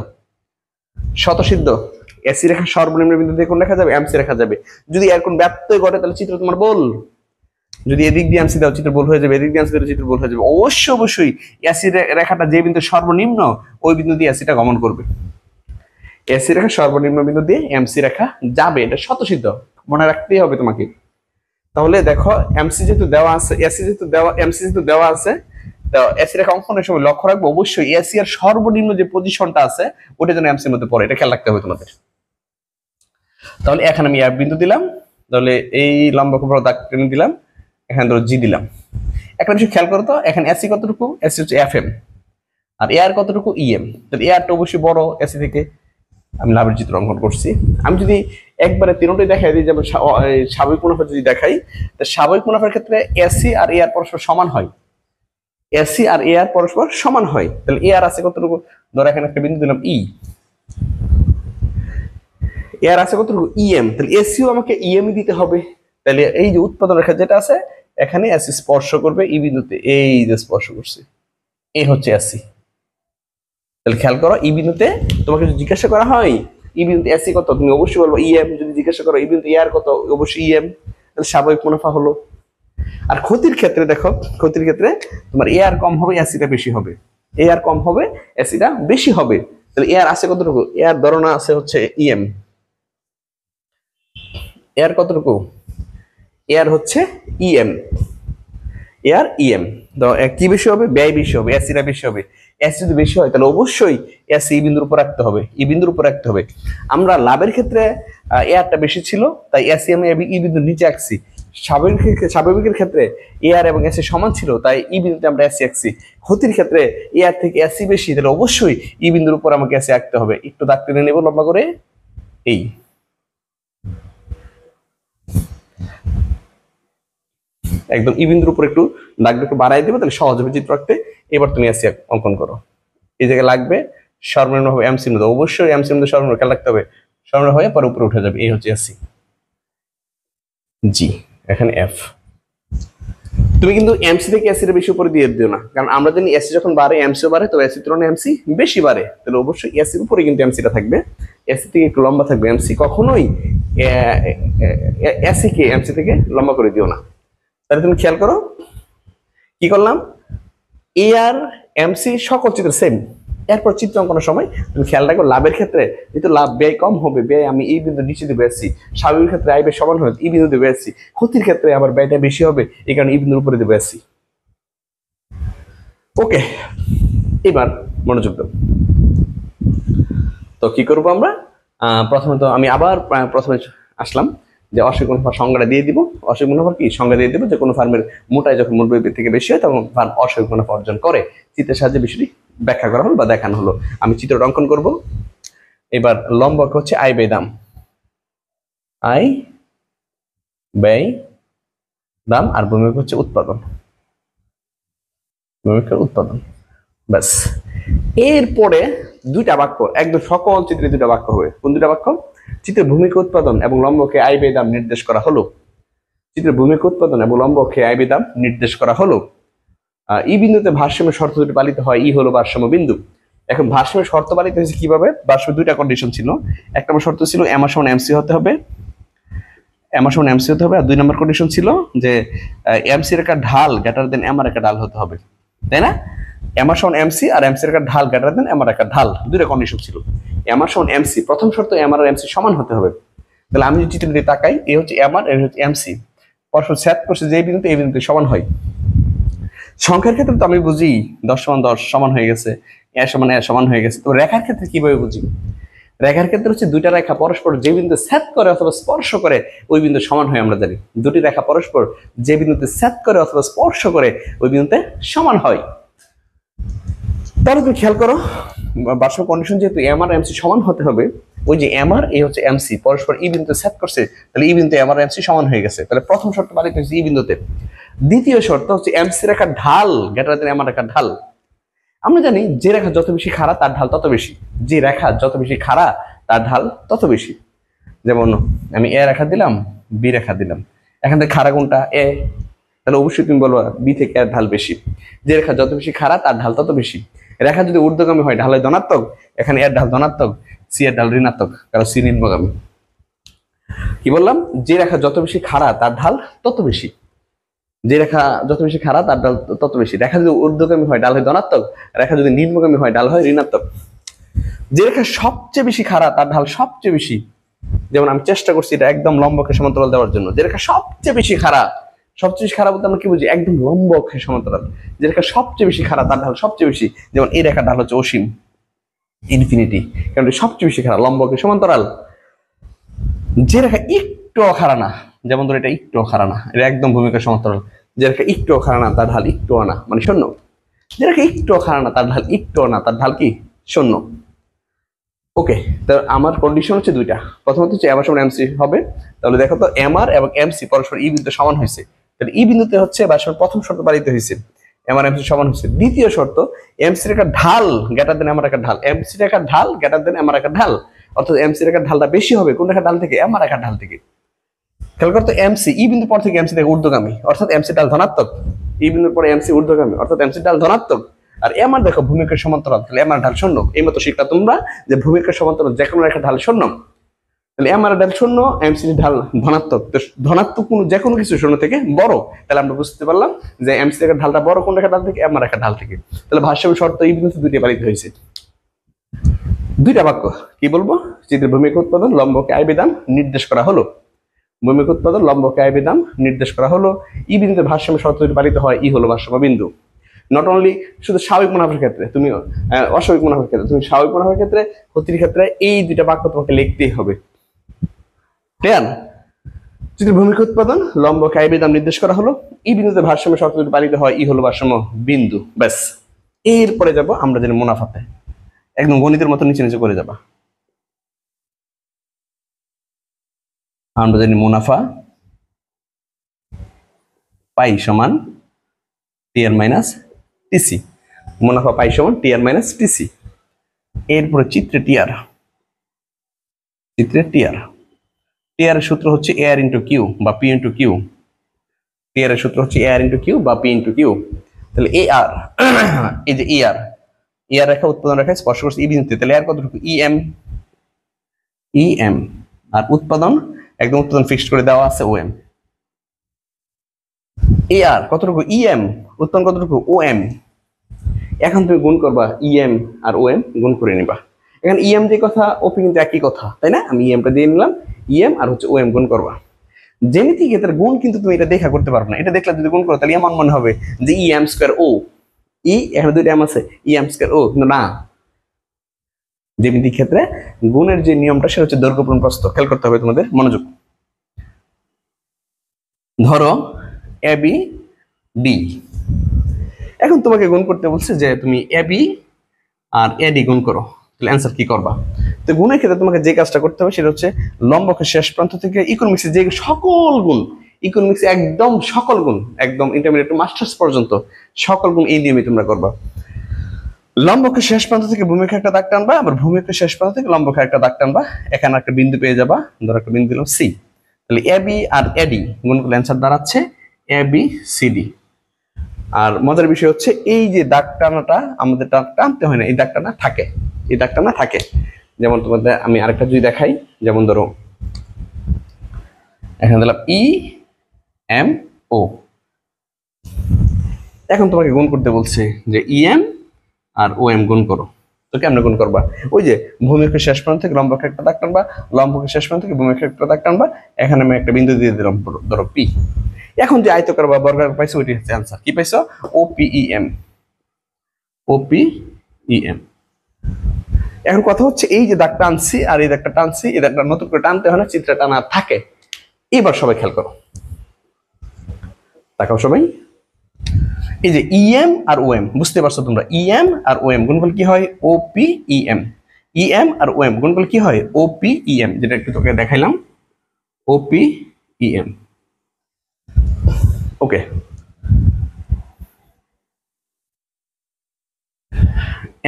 এসি রেখার সর্বনিম্ন বিন্দু দিয়ে কোন রেখা যাবে? এমসি রেখা যাবে। যদি এর কোন ব্যত্যয় ঘটে, তাহলে চিত্র তোমার বল। যদি এদিক দিয়ে এমসি দাও, চিত্র বল হয়ে যাবে, এদিক দিয়ে এমসি দাও, চিত্র বল হয়ে যাবে। অবশ্যই এসি রেখাটা যে বিন্দু সর্বনিম্ন, ওই বিন্দু দিয়ে এসিটা গমন করবে। এসি রেখা সর্বনিম্ন বিন্দু দিয়ে এমসি রেখা যাবে, এটা শতসিদ্ধ, মনে রাখতেই হবে তোমাকে। তাহলে দেখো, এমসি যেহেতু দেওয়া আছে, এসি যেহেতু দেওয়া, এমসি যেহেতু দেওয়া আছে, তো এসি রেখা অঙ্কনের সময় লক্ষ্য রাখবো অবশ্যই এসি এর সর্বনিম্ন যে পজিশনটা আছে ওটা যেন এমসির মধ্যে পড়ে, এটা খেয়াল রাখতে হবে তোমাদের। তাহলে এখানে আমি এক বিন্দু দিলাম, তাহলে এই লম্বা কোণ দাগ টেনে দিলাম, এখানে ধরো জি দিলাম। একটা বিষয় খেয়াল করো তো, এখানে এসি কতটুকু? এসি হচ্ছে এফএম, আর এআর কতটুকু? ইএম। তাহলে এআরটা অবশ্যই বড় এসি থেকে। আমি লাভের চিত্র অঙ্কন করছি। আমি যদি একবারে তিনটাই দেখাই দিই, যেমন স্বাভাবিক মুনাফা যদি দেখাই, তো স্বাভাবিক মুনাফার ক্ষেত্রে এসি আর এআর পরস্পর সমান হয়, এসি আর এআর পরস্পর সমান হয়। তাহলে এআর আছে কতটুকু? ধরো এখানে একটা বিন্দু দিলাম ই, এআর আছে কতটুকু? ইএম। তাহলে এসিও আমাকে ইএম দিতে হবে। তাহলে এই যে উৎপাদন রেখা যেটা আছে, এখানে এসি স্পর্শ করবে ই বিন্দুতে, এই যে স্পর্শ করছে, এই হচ্ছে এসি। তাহলে খেয়াল করো, ই বিন্দুতে তোমাকে যদি জিজ্ঞাসা করা হয় ই বিন্দুতে এসি কত, তুমি অবশ্যই বলবো ইএম। যদি জিজ্ঞাসা করো ই বিন্দুতে এআর কত, অবশ্যই ইএম। তাহলে স্বাভাবিক মুনাফা হলো। আর ক্ষতির ক্ষেত্রে দেখো, ক্ষতির ক্ষেত্রে তোমার এআর কম হবে, এসিটা বেশি হবে। এআর কম হবে, এসিটা বেশি হবে। তাহলে এআর আছে কতটুকু? এআর ধারণা আছে হচ্ছে ইএম। এআর কতটুকু? এআর হচ্ছে ইএম। এআর ইএম কি বেশি হবে? ব্যয় বেশি হবে, এসিটা বেশি হবে। এসি যদি বেশি হয় তাহলে অবশ্যই এসি ই বিন্দুর উপর রাখতে হবে, ই বিন্দুর উপর রাখতে হবে। আমরা লাভের ক্ষেত্রে এআরটা বেশি ছিল, তাই এসি আমি ই বিন্দুর নিচে আঁকছি। স্বাভাবিকের ক্ষেত্রে এআর এবং এসি সমান ছিল, তাই ই বিন্দুতে আমরা এসি আঁকছি। ক্ষতির ক্ষেত্রে এআর থেকে এসি বেশি, তাহলে অবশ্যই ই বিন্দুর উপর আমাকে এসি আঁকতে হবে। একটু দাগ টেনে নেব লম্বা করে, এই একদম ই বিন্দুর উপর একটু দাগটা একটু বাড়াই দেবে, তাহলে সহজ হবে চিত্র আঁকতে। এবার তুমি এসি অঙ্কন করো। এই জায়গায় লাগবে সর্বনিম্ন হবে এমসির মধ্যে, অবশ্যই এমসির মধ্যে সর্বনিম্ন খেয়াল রাখতে হবে। সর্বনিম্ন হয়ে পরে উপরে উঠে যাবে, এই হচ্ছে এসি। জি, এখানে এফ। তুমি কিন্তু এমসি থেকে এসির বেশি উপরে দিয়ে দিও না, কারণ আমরা জানি এসি যখন বাড়ে এমসিও বাড়ে, তো এসির তুলনায় এমসি বেশি বাড়ে। তাহলে অবশ্যই এসির উপরে কিন্তু এমসিটা থাকবে, এসি থেকে একটু লম্বা থাকবে। এমসি কখনোই এসি কে এমসি থেকে লম্বা করে দিও না। তাহলে তুমি খেয়াল করো কি করলাম, এ আর এমসি সকল চিত্র সেম। এরপর চিত্র অঙ্কনের সময় তুমি খেয়াল রাখো লাভের ক্ষেত্রে যেহেতু লাভ ব্যয় কম হবে, ব্যয় আমি এই বিন্দু নিচে দেবো এসি। স্বাভাবিক ক্ষেত্রে আয় ব্যয় সমান হবে, এই বিন্দু দেবো এসি। ক্ষতির ক্ষেত্রে আবার ব্যয়টা বেশি হবে, এই কারণে এই বিন্দুর উপরে দেবো এসি। ওকে, এবার মনোযোগ দাও। তো কি করবো আমরা? প্রথমে তো আমি আবার প্রথমে আসলাম যে অসীম মুনাফার সংজ্ঞাটা দিয়ে দিব। অসীম মুনাফার কি সংজ্ঞা দিয়ে দিব? যে কোনো ফার্মের মোটাই যখন মূল ব্যয় থেকে বেশি হয় তখন ফার্ম অসীম মুনাফা অর্জন করে। চিত্রের সাহায্যে বিষয়টি ব্যাখ্যা করা হলো বা দেখানো হলো। আমি চিত্রটা অঙ্কন করব। এবার লম্বক হচ্ছে আয় ব্যয় দাম, আয় ব্যয় দাম, আর ভূমিক হচ্ছে উৎপাদন, ভূমিকার উৎপাদন। ব্যাস, এরপরে দুইটা বাক্য, একদম সকল চিত্রে দুইটা বাক্য হবে। কোন দুইটা বাক্য? চিত্রের ভূমিকা উৎপাদন এবং লম্বকে আয় ব্যয় দাম নির্দেশ করা হলো। চিত্রের ভূমিকা উৎপাদন এবং লম্বকে আয় ব্যয় দাম নির্দেশ করা হলো। ই বিন্দুতে ভারসাম্য শর্ত দুটি পালিত হয়, ই হলো ভারসাম্য বিন্দু। এখন ভারসাম্য শর্ত পালিত হয়েছে কিভাবে? ভারসাম্য দুইটা কন্ডিশন ছিল। এক নম্বর শর্ত ছিল এমআর সমান এমসি হতে হবে, এমআর সমান এমসি হতে হবে। আর দুই নম্বর কন্ডিশন ছিল যে এমসি এর একটা ঢাল গ্রেটার দেন এমআর একটা ঢাল হতে হবে, তাই না? এমআর সমান এমসি আর এমসি এর একটা ঢাল গ্রেটার দেন এমআর একটা ঢাল, দুইটা কন্ডিশন ছিল। এমআর সমান এমসি, প্রথম শর্ত এমআর আর এমসি সমান হতে হবে। তাহলে আমি যদি চিত্রটি তাকাই, এই হচ্ছে এমআর, এই হচ্ছে এমসি, পরস্পর সেট করছে যে বিন্দুতে এই বিন্দুতে সমান হয়। সংখ্যার ক্ষেত্রে তো আমি বুঝি 10 সমান 10 সমান হয়ে গেছে, এ সমান এ সমান হয়ে গেছে। তো রেখার ক্ষেত্রে কিভাবে বুঝি? রেখার ক্ষেত্রে হচ্ছে দুইটা রেখা পরস্পর যে বিন্দু সেট করে অথবা স্পর্শ করে ওই বিন্দু সমান হয়। আমরা জানি দুটি রেখা পরস্পর যে বিন্দুতে সেট করে অথবা স্পর্শ করে ওই বিন্দুতে সমান হয়। তাহলে তুমি খেয়াল করো ভারসাম্য কন্ডিশন যেহেতু এম আর এমসি সমান হতে হবে, ওই যে এম আর এই হচ্ছে এমসি পরস্পর এই বিন্দুতে সেট করছে, তাহলে এই বিন্দুতে এম আর এমসি সমান হয়ে গেছে। তাহলে প্রথম শর্ত পালিত হচ্ছে এই বিন্দুতে। দ্বিতীয় শর্ত হচ্ছে এমসি রেখা ঢাল গ্রেটার দেন এম আর রেখা ঢাল। আমরা জানি যে রেখা যত বেশি খাড়া তার ঢাল তত বেশি, যে রেখা যত বেশি খাড়া তার ঢাল তত বেশি। যেমন আমি এ রেখা দিলাম, বি রেখা দিলাম, এখান থেকে খাড়া কোনটা? এ, তাহলে অবশ্যই তুমি বলবো বি থেকে এর ঢাল বেশি। যে রেখা যত বেশি খাড়া তার ঢাল তত বেশি। রেখা যদি ঊর্ধ্বগামী হয় ঢাল হয় ধনাত্মক, এখানে এর ঢাল ধনাত্মক, সি এর ঢাল ঋণাত্মক, কারণ সি নিম্নগামী। কি বললাম? যে রেখা যত বেশি খাড়া তার ঢাল তত বেশি, যে রেখা যত বেশি খাড়া তার ডাল তত বেশি। রেখা যদি ঊর্ধ্বগামী হয় ডাল হয় ধনাত্মক, রেখা যদি নিম্নগামী হয় ডাল হয় ঋণাত্মক। যে রেখা সবচেয়ে বেশি খাড়া তার ঢাল সবচেয়ে বেশি। যেমন আমি চেষ্টা করছি এটা একদম লম্বকে সমান্তরাল দেওয়ার জন্য। যে রেখা সবচেয়ে বেশি খাড়া, সবচেয়ে বেশি খাড়া বলতে আমরা কি বুঝি? একদম লম্বকে সমান্তরাল। যে রেখা সবচেয়ে বেশি খাড়া তার ঢাল সবচেয়ে বেশি। যেমন এই রেখার ঢাল হচ্ছে অসীম, ইনফিনিটি, কারণ সবচেয়ে বেশি খাড়া, লম্বকে সমান্তরাল। যে রেখা একটু খাড়া না, যেমন ধর এটা একটু খাড়া না, এটা একদম ভূমিকা সমান্তরাল। যে রেখা একটু খাড়া না তার ঢাল একটু না, মানে শূন্য। যে রেখা একটু খাড়া না তার ঢাল একটু না, তার ঢাল কি? শূন্য। ওকে, তো আমার কন্ডিশন হচ্ছে দুইটা। প্রথমত হচ্ছে এমআর সমান এমসি হবে। তাহলে দেখো তো এমআর এবং এমসি পরস্পর ই বিন্দুতে সমান হয়েছে। তাহলে ই বিন্দুতে হচ্ছে ভারসাম্য প্রথম শর্ত পালিত হয়েছে, এমআর এমসি সমান হয়েছে। দ্বিতীয় শর্ত এমসি রেখার ঢাল গ্রেটার দেন এমআর রেখার ঢাল, এমসি রেখার ঢাল গ্রেটার দেন এমআর রেখার ঢাল, অর্থাৎ এমসি রেখার ঢালটা বেশি হবে কোন রেখার ঢাল থেকে? এমআর রেখার ঢাল থেকে। খেয়াল করতো এমসি ই বিন্দু পর থেকে এমসি থেকে ঊর্ধ্বগামী, অর্থাৎ এমসি ঢাল ধনাত্মক। ই বিন্দুর পরে এমসি ঊর্ধ্বগামী, অর্থাৎ এমসি ঢাল ধনাত্মক। আর এম আর দেখো ভূমিকের সমান্তরাল, তাহলে এম আর ঢাল শূন্য। এই মতো শিখলা তোমরা যে ভূমিকের সমান্তরাল যে কোনো একটা ঢাল শূন্য, তাহলে এম আর ঢাল শূন্য, এম সি ঢাল ধনাত্মক। তো ধনাত্মক কোনো যে কোনো কিছু শূন্য থেকে বড়, তাহলে আমরা বুঝতে পারলাম যে এম সি রেখার ঢালটা বড় কোন রেখার ঢাল থেকে, এম আর রেখার ঢাল থেকে। তাহলে ভারসাম্য শর্ত এই বিন্দুতে দুইটা পালিত হয়েছে। দুইটা বাক্য কি বলবো, চিত্রের ভূমিক উৎপাদন লম্বকে আয় বিধান নির্দেশ করা হলো। ভূমিক উৎপাদন লম্বকে আয় বিধান নির্দেশ করা হলো। ই বিন্দুতে ভারসাম্য শর্ত যদি পালিত হয়, ই হলো ভারসাম্য বিন্দু। নট অনলি শুধু স্বাভাবিক মুনাফার ক্ষেত্রে, তুমি অস্বাভাবিক মুনাফার ক্ষেত্রে, তুমি স্বাভাবিক মুনাফার ক্ষেত্রে, ক্ষতির ক্ষেত্রে এই দুইটা বাক্য তোমাকে লিখতেই হবে। ক্লিয়ার? যদি ভূমিক উৎপাদন লম্বকে আয় বিধান নির্দেশ করা হলো, ই বিন্দুতে ভারসাম্য শর্ত যদি পালিত হয়, ই হলো ভারসাম্য বিন্দু। ব্যাস, এরপরে যাব আমরা জানি মুনাফাতে, একদম গণিতের মতো নিচে নিচে করে যাবা। আমরা জানি মুনাফা পাই সমান টি আর মাইনাস টিসি। মুনাফা পাই সমান টি আর মাইনাস টিসি। এরপরে চিত্রে টিআর, চিত্রে টিআর, টিআর এর সূত্র হচ্ছে এ আর ইন্টু কিউ বা পি ইন্টু কিউ। টিআর এর সূত্র হচ্ছে এ আর ইন্টু কিউ বা পি ইন্টু কিউ। তাহলে এ আর, এই যে এ আর রেখা উৎপাদন রেখা স্পর্শ করছে ই বিন্দুতে, তাহলে এর কতটুকু, ই এম, আর উৎপাদন একদম উৎপাদন ফিক্সড করে দেওয়া আছে ও এম। এ আর কতটুকু, ই এম, উৎপাদন কতটুকু, ও এম। এখন তুমি গুণ করবা, ই এম আর ও এম গুণ করে নিবা। এখানে ই এম যে কথা, ওপি কিন্তু একই কথা, তাই না? আমি ই এমটা দিয়ে নিলাম, ই এম আর হচ্ছে ও এম গুণ করবা। জ্যামিতিক ক্ষেত্রে গুণ কিন্তু তুমি এটা দেখা করতে পারবে না। এটা দেখলে যদি গুণ করো তাহলে এমন মনে হবে যে ই এম স্কয়ার ও, ই এখানে দুইটা এম আছে, ই এম স্কয়ার ও, কিন্তু না। জ্যামিতিক ক্ষেত্রে গুণের যে নিয়মটা সেটা হচ্ছে দৈর্ঘ্য পূরণ প্রস্থ। খেয়াল করতে হবে তোমাদের, মনোযোগ। ধরো এ বি ডি, এখন তোমাকে গুণ করতে বলছে যে তুমি A B R A D গুণ করো, তাহলে অ্যান্সার কি করবা? তো গুণের ক্ষেত্রে তোমাকে যে কাজটা করতে হবে সেটা হচ্ছে লম্বকে শেষ প্রান্ত থেকে ইকোনমিক্সের যে সকল গুণ, ইকোনমিক্স একদম সকল গুণ, একদম ইন্টারমিডিয়েট মাস্টার্স পর্যন্ত সকল গুণ এই নিয়মে তোমরা করবা। লম্বকে শেষ প্রান্ত থেকে ভূমিকে একটা দাগ টানবা, আবার ভূমিকে শেষ প্রান্ত থেকে লম্বকে একটা দাগ টানবা, এখানে একটা বিন্দু পেয়ে যাবা। ধরো একটা বিন্দু দিলাম সি, তাহলে A B R A D গুণ করলে অ্যান্সার দাঁড়াচ্ছে এ বি সি ডি। আর মজার বিষয় হচ্ছে এই যে দাগ টানাটা আমাদের টানতে হয় না, এই দাগ টানা থাকে, এই দাগ টানা থাকে। যেমন তোমাদের আমি আরেকটা যদি দেখাই, যেমন ধরো এখানে দিলাম ই এম ও, এখন তোমাকে গুণ করতে বলছে যে ই এম আর ও এম গুণ করো। তো কেমনে গুণ করবা? ওই যে ভূমিকে শেষ প্রান্ত থেকে লম্বকে একটা দাগ টানবা, লম্বকে শেষ প্রান্ত থেকে ভূমিকে একটা দাগ টানবা, এখানে আমি একটা বিন্দু দিয়ে দিলাম, ধরো পি। এখন যে আয়তকার বা বর্গাকার পাইছো ওইটি হচ্ছে অ্যান্সার। কি পাইছো? O P E M, O P E M. এখন কথা হচ্ছে এই যে দাগ টানছি আর এই দাগটা টানছি, এই দাগটা নতুন করে টানতে হয় না, চিত্রে টানা থাকে। এবার সবাই খেয়াল করো, তাকাও সবাই। এই যে ইএম আর ওএম, বুঝতে পারছো তোমরা? ইএম আর ওএম গুণ করলে কি হয়? O P E M. EM আর ওএম গুণ করলে কি হয়? ও পি ই এম, যেটা একটু তোকে দেখাইলাম, ও পি ই এম। ওকে,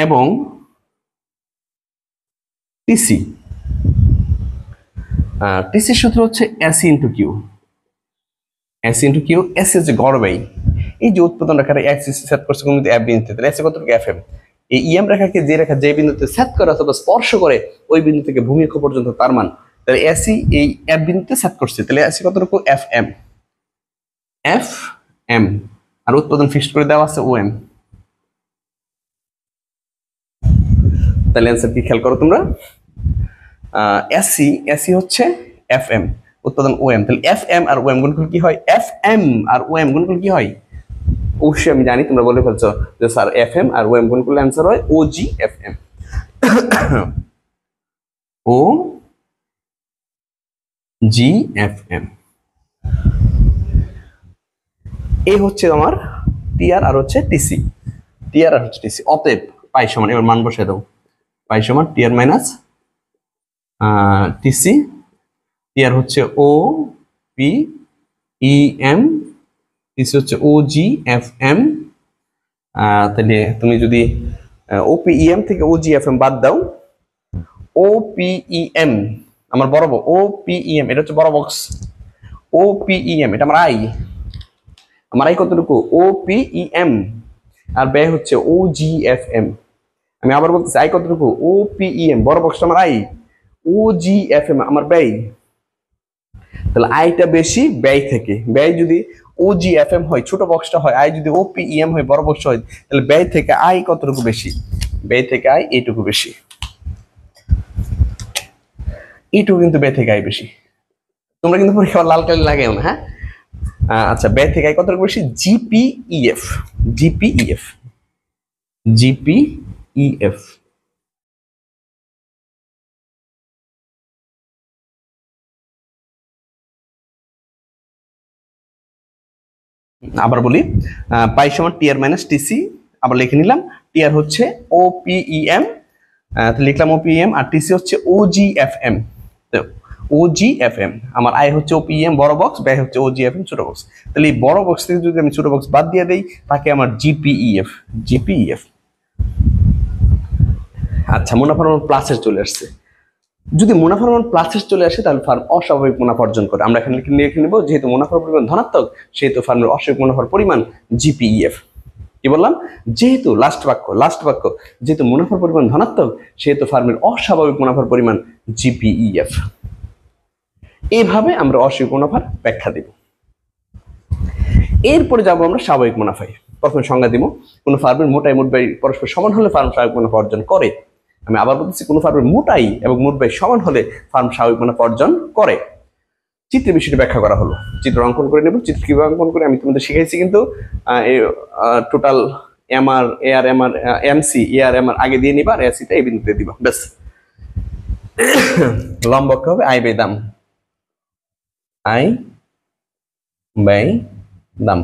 এবং টিসি, টিসির সূত্র হচ্ছে AC into Q. AC into Q, AC হচ্ছে গড় ব্যয়। এই যে উৎপাদন রেখাটা এক্স সেট করছে কোন বিন্দুতে এফ বিন্দুতে, তাহলে এসি কতটুকু? F M. এই ইএম রেখাকে যে রেখা যে বিন্দুতে সেট করে অথবা স্পর্শ করে ওই বিন্দু থেকে ভূমিকক্ষ পর্যন্ত তার মান, তাহলে এসি এই এফ বিন্দুতে সেট করছে, তাহলে এসি কতটুকু? F M, F M. আর উৎপাদন ফিক্সড করে দেওয়া আছে ও এম। তাহলে অ্যান্সার কি খেয়াল করো তোমরা? এসি, এসি হচ্ছে এফ এম, উৎপাদন ও এম। তাহলে এফ এম আর ও এম গুণ করলে কি হয়? এফ এম আর ও এম গুণ করলে কি হয়? অবশ্যই আমি জানি তোমরা বলে ফেলছো যে স্যার এফ এম আর ও এম গুণ করলে অ্যান্সার হয় ও জি এফ এম। ও জি এফ এম। এই হচ্ছে আমার টিআর আর হচ্ছে টিসি, টিআর আর হচ্ছে টিসি। অতএব পাই সমান, এবার মান বসে দাও, পাই সমান টিআর মাইনাস টিসি। টিআর হচ্ছে O P E M, TC হচ্ছে ও জি এফ এম। তাহলে তুমি যদি ও পি ই এম থেকে ও জি এফ এম বাদ দাও, ও পি ই এম আমার বড়, ও পি ই এম এটা হচ্ছে বড় box, O P E M এটা আমার আই, আমার আই কতটুকু? ও পি ই এম আর ব্যয় হচ্ছে OGFM। আমি আবার বলতেছি আয় কতটুকু, OPEM, বড় বক্সটা আমার আয়, OGFM আমার ব্যয়। তাহলে আয়টা বেশি ব্যয় থেকে, ব্যয় যদি OGFM হয় ছোট বক্সটা হয়, আয় যদি OPEM হয় বড় বক্সটা হয়, তাহলে ব্যয় থেকে আয় কতটুকু বেশি, ব্যয় থেকে আয় এইটুকু বেশি, এইটুকু কিন্তু ব্যয় থেকে আয় বেশি। তোমরা কিন্তু পরীক্ষা লাল কালি লাগাও না, হ্যাঁ। আচ্ছা, ব্যয় থেকে আয় কতটুকু বেশি, GPEF, GPEF, GPEF। আবার বলি, পাই সমান টিআর মাইনাস টিসি, আবার লিখে নিলাম। টিআর হচ্ছে OPEM, লিখলাম OPEM, আর টিসি হচ্ছে OGFM। OGFM আমার আয় হচ্ছে OPEM বড় বক্স, ব্যয় হচ্ছে OGFM ছোট বক্স। তাহলে এই বড় বক্স থেকে যদি আমি ছোট বক্স বাদ দিয়ে দেই, তাকে আমার GPEF, GPEF। আচ্ছা, মুনাফার মান প্লাসের চলে আসছে। যদি মুনাফার মান প্লাসের চলে আসে তাহলে ফার্ম অস্বাভাবিক মুনাফা অর্জন করে। আমরা এখানে লিখে নেব, যেহেতু মুনাফার পরিমাণ ধনাত্মক সেহেতু ফার্মের অস্বাভাবিক মুনাফার পরিমাণ GPEF। কি বললাম, যেহেতু লাস্ট বাক্য, যেহেতু মুনাফার পরিমাণ ধনাত্মক সেহেতু ফার্মের অস্বাভাবিক মুনাফার পরিমাণ GPEF। এইভাবে আমরা অস্বাভাবিক মুনাফার ব্যাখ্যা দেব। এরপরে যাবো আমরা স্বাভাবিক মুনাফায়। প্রথমে সংজ্ঞা দিব, কোন ফার্মের মোটাই মোট ব্যয় পরস্পর সমান হলে ফার্ম স্বাভাবিক মুনাফা অর্জন করে। আমি আবার বলতেছি, কোন ফার্মের মোটাই এবং মোট ব্যয় সমান হলে ফার্ম স্বাভাবিক মুনাফা অর্জন করে। চিত্রের বিষয়টি ব্যাখ্যা করা হলো, চিত্র অঙ্কন করে নেব। চিত্র কিভাবে অঙ্কন করে আমি তোমাদের শিখাইছি, কিন্তু total MR, AR, MR, MC, AR, MR আগে দিয়ে নিবা, আর এসিটা এই বিন্দুতে দিবা, ব্যাস। লম্ব অক্ষ হবে আয় ব্যয় দাম, আয় ব্যয় দাম,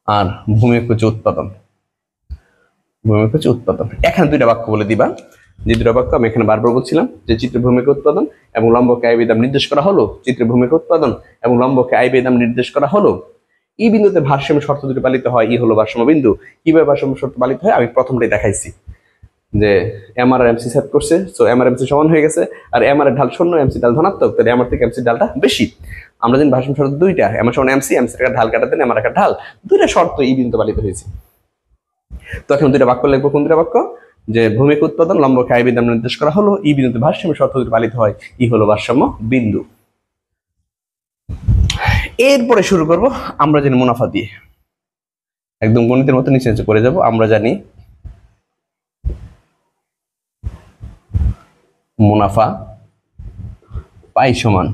আর ভূমি হচ্ছে উৎপাদন, ভূমি হচ্ছে উৎপাদন। এখানে দুইটা বাক্য বলে দিবা, যে দুটো বাক্য আমি এখানে বারবার বলছিলাম, যে চিত্র ভূমিকা উৎপাদন এবং লম্বকে আয় ব্যয় দাম নির্দেশ করা হলো। চিত্র ভূমিকা উৎপাদন এবং লম্বকে আয় ব্যয় দাম নির্দেশ করা হলো। এই বিন্দুতে ভারসাম্য শর্ত দুটি পালিত হয়, ই হলো ভারসাম্য বিন্দু। কিভাবে ভারসাম্য শর্ত পালিত হয় আমি প্রথমটাই দেখাইছি, যে এমআর আর এমসি সেট করছে, সো এমআর এমসি সমান হয়ে গেছে, আর এমআর এর ঢাল শূন্য, এমসি ঢাল ধনাত্মক, তাহলে এমআর থেকে এমসি ঢালটা বেশি। আমরা জানি ভারসাম্য শর্ত দুইটা, এমআর সমান এমসি, এমসি এর ঢাল কাটা দেন এমআর এর ঢাল, দুইটা শর্ত এই বিন্দুতে পালিত হয়েছে। তো এখন দুইটা বাক্য লিখবো, কোন দুইটা বাক্য, যে ভূমিকা উৎপাদন লম্বকে আয় ব্যয় দাম নির্দেশ করা হলো, এই বিন্দুতে ভারসাম্য শর্ত দুটি পালিত হয়, ই হলো ভারসাম্য বিন্দু। এরপরে শুরু করব আমরা জানি মুনাফা দিয়ে, একদম গণিতের মতো নিচে নিচে করে যাব। আমরা জানি মুনাফা পাই সমান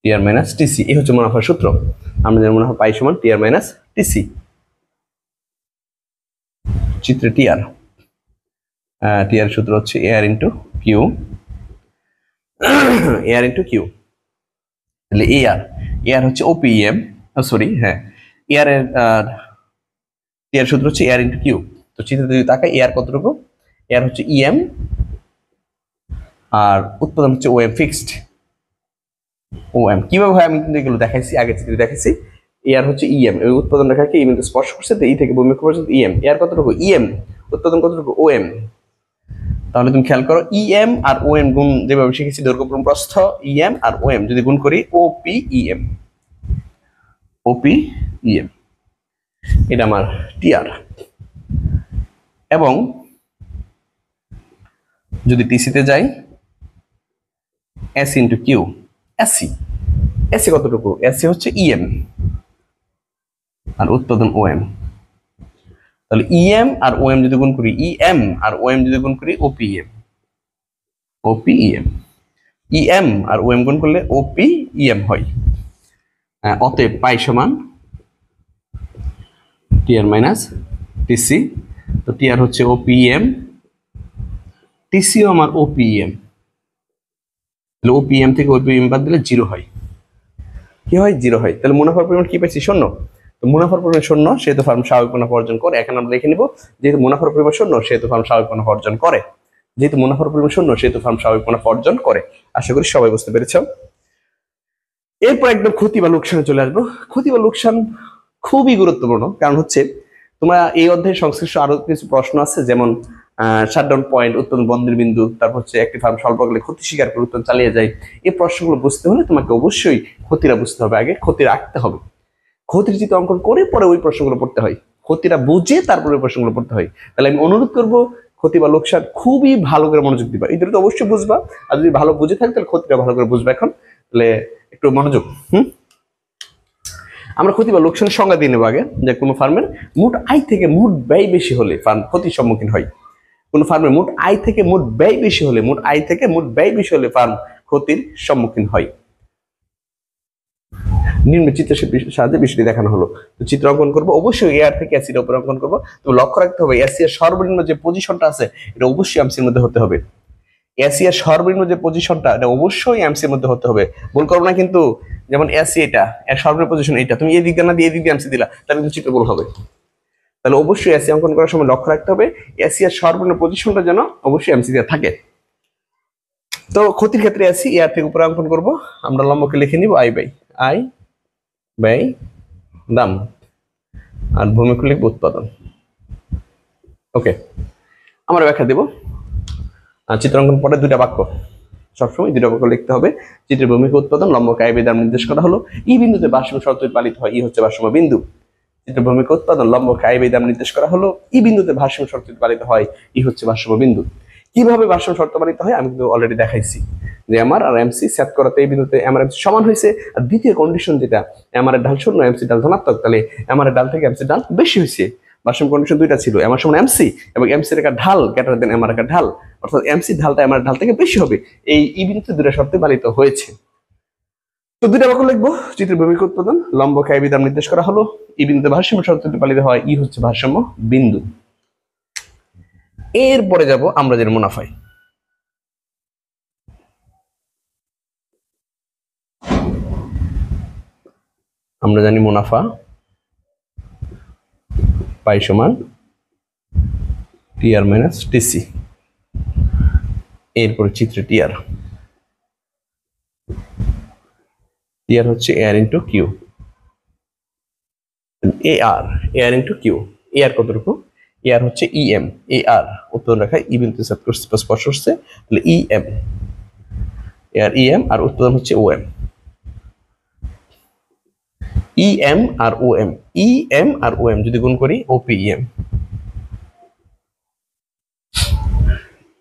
টিআর মাইনাস টিসি, এই হচ্ছে মুনাফার সূত্র। আমরা জানি মুনাফা পাই সমান টিআর মাইনাস টিসি। চিত্রে টিআর, টিআর সূত্র হচ্ছে AR into Q, AR into Q. তাহলে এআর, এআর হচ্ছে OPEM, সরি, হ্যাঁ, এআর এর টিআর সূত্র হচ্ছে এআর ইন্টু কিউ। তো চিত্রে যদি তাকাই, এআর কতটুকু, এআর হচ্ছে EM, আর উৎপাদন হচ্ছে OM, ফিক্সড OM। কিভাবে হয় আমি কিন্তু এগুলো দেখাইছি, আগে চিত্রে দেখাইছি। এআর হচ্ছে EM, ওই উৎপাদন রেখাকে এই বিন্দু স্পর্শ করছে, তো এই থেকে ভূমি পর্যন্ত EM। এআর কতটুকু, EM, উৎপাদন কতটুকু, OM। তাহলে তুমি খেয়াল করো, EM আর OM গুণ যেভাবে শিখেছি, দৈর্ঘ্য প্রস্থ, EM আর OM যদি গুণ করি, OPEM, OPEM, এটা আমার টিআর। এবং যদি টিসিতে যাই, S into Q, AC, AC কতটুকু, এসি হচ্ছে EM আর উৎপাদন OM। তাহলে EM আর OM যদি গুণ করি, EM আর OM যদি গুণ করি, OPEM, OPEM, EM আর OM গুণ করলে OPEM হয়। অতএব পাই সমান টিআর মাইনাস টিসি। তো টিআর হচ্ছে OPEM, টিসিও আমার OPEM। তাহলে OPEM থেকে OPEM বাদ দিলে 0 হয়। কি হয়, 0 হয়। তাহলে মুনাফার পরিমাণ কি পাইছি, শূন্য। তো মুনাফার পরিমাণ শূন্য সেহেতু ফার্ম স্বাভাবিক মুনাফা অর্জন করে। এখন আমরা লিখে নিব, যেহেতু মুনাফার পরিমাণ শূন্য সেহেতু ফার্ম স্বাভাবিক মুনাফা অর্জন করে। যেহেতু মুনাফার পরিমাণ শূন্য সেহেতু ফার্ম স্বাভাবিক মুনাফা অর্জন করে। আশা করি সবাই বুঝতে পেরেছ। এরপর একদম ক্ষতি বা লোকসানে চলে আসবো। ক্ষতি বা লোকসান খুবই গুরুত্বপূর্ণ, কারণ হচ্ছে তোমরা এই অধ্যায়ে সংশ্লিষ্ট আরো কিছু প্রশ্ন আছে, যেমন শাটডাউন পয়েন্ট, উৎপাদন বন্ধের বিন্দু, তারপর হচ্ছে একটি ফার্ম স্বল্পকালে ক্ষতি স্বীকার করে উৎপাদন চালিয়ে যায়। এই প্রশ্নগুলো বুঝতে হলে তোমাকে অবশ্যই ক্ষতিটা বুঝতে হবে, আগে ক্ষতি রাখতে হবে। ক্ষতির চিত্র অঙ্কন করে পরে ওই প্রশ্নগুলো পড়তে হয়, ক্ষতিটা বুঝে তারপরে ওই প্রশ্নগুলো পড়তে হয়। তাহলে আমি অনুরোধ করবো ক্ষতি বা লোকসান খুবই ভালো করে মনোযোগ দিবা, এই দুটো তো অবশ্যই বুঝবা, আর যদি ভালো বুঝে থাকে তাহলে ক্ষতিটা ভালো করে বুঝবা। এখন তাহলে একটু মনোযোগ। আমরা ক্ষতি বা লোকসানের সংজ্ঞা দিয়ে নেবো আগে, যে কোনো ফার্মের মোট আয় থেকে মোট ব্যয় বেশি হলে ফার্ম ক্ষতির সম্মুখীন হয়। কোন ফার্মের মোট আয় থেকে মোট ব্যয় বেশি হলে, মোট আয় থেকে মোট ব্যয় বেশি হলে ফার্ম ক্ষতির সম্মুখীন হয়। নিম্ন চিত্রের সাহায্যে বিষয়টি দেখানো হলো। তো চিত্র অঙ্কন করবো, অবশ্যই এআর থেকে অ্যাসির উপর অঙ্কন করবো। তো লক্ষ্য রাখতে হবে অ্যাসি এর সর্বনিম্ন যে পজিশনটা আছে এটা অবশ্যই এমসির মধ্যে হতে হবে। অ্যাসি এর সর্বনিম্ন যে পজিশনটা এটা অবশ্যই এমসির মধ্যে হতে হবে, ভুল করো না কিন্তু। যেমন অ্যাসি এটা এর সর্বনিম্ন পজিশন এটা, তুমি এদিক দিয়ে না দিয়ে এদিক দিয়ে এমসি দিলা, তাহলে কিন্তু চিত্র ভুল হবে। তাহলে অবশ্যই অ্যাসি অঙ্কন করার সময় লক্ষ্য রাখতে হবে অ্যাসি এর সর্বনিম্ন পজিশনটা যেন অবশ্যই এমসি দিয়ে থাকে। তো ক্ষতির ক্ষেত্রে অ্যাসি এআর থেকে উপরে অঙ্কন করব, আমরা লম্বকে লিখে নিব আই বাই দাম, আর ভূমিকে লিখব উৎপাদন। ওকে, আমরা ব্যাখ্যা দেব। চিত্রাঙ্কন পরে দুইটা বাক্য, সবসময় দুইটা বাক্য লিখতে হবে। চিত্রের ভূমিকা উৎপাদন, লম্বকে আই বাই দাম নির্দেশ করা হলো। ই বিন্দুতে ভারসাম্য শর্ত পালিত হয়, ই হচ্ছে ভারসাম্য বিন্দু। চিত্রের ভূমিকা উৎপাদন, লম্বকে আই বাই দাম নির্দেশ করা হলো। ই বিন্দুতে ভারসাম্য শর্ত পালিত হয়, ই হচ্ছে ভারসাম্য বিন্দু। কিভাবে ভারসাম্য শর্ত পালিত হয় আমি কিন্তু অলরেডি দেখাইছি, যে এমআর আর এমসি সেট করাতে এই বিন্দুতে এমআর এমসি সমান হয়েছে। আর দ্বিতীয় কন্ডিশন যেটা, এমআর এর ঢাল শূন্য এমসি ঢাল ধনাত্মক, তাহলে এমআর এর ঢাল থেকে এমসি ঢাল বেশি হয়েছে। ভারসাম্য কন্ডিশন দুইটা ছিল, এমআর সমান এমসি এবং এমসি এর একটা ঢাল গ্রেটার দেন এমআর এর ঢাল, অর্থাৎ এমসি ঢালটা এমআর ঢাল থেকে বেশি হবে। এই ই বিন্দুতে দুইটা শর্তে পালিত হয়েছে। তো দুইটা বাক্য লিখবো। চিত্রের ভূমিকা উৎপাদন, লম্বকে আই বাই দাম নির্দেশ করা হলো। ই বিন্দুতে ভারসাম্য শর্তটি পালিত হয়, ই হচ্ছে ভারসাম্য বিন্দু। এরপরে যাব আমরা যে মুনাফায়। আমরা জানি মুনাফা পাই সমান টিআর মাইনাস টিসি। এরপরে চিত্রে টিআর হচ্ছে AR into Q, AR into Q. AR কতটুকু? এআর হচ্ছে ইএম, এআর উত্তোলন রেখায় ই বিন্দুতে স্পর্শ হচ্ছে, তাহলে ইএম, এআর ইএম, আর উত্তোলন হচ্ছে ওএম। ইএম আর ওএম, ইএম আর ওএম যদি গুণ করি ওপিএম,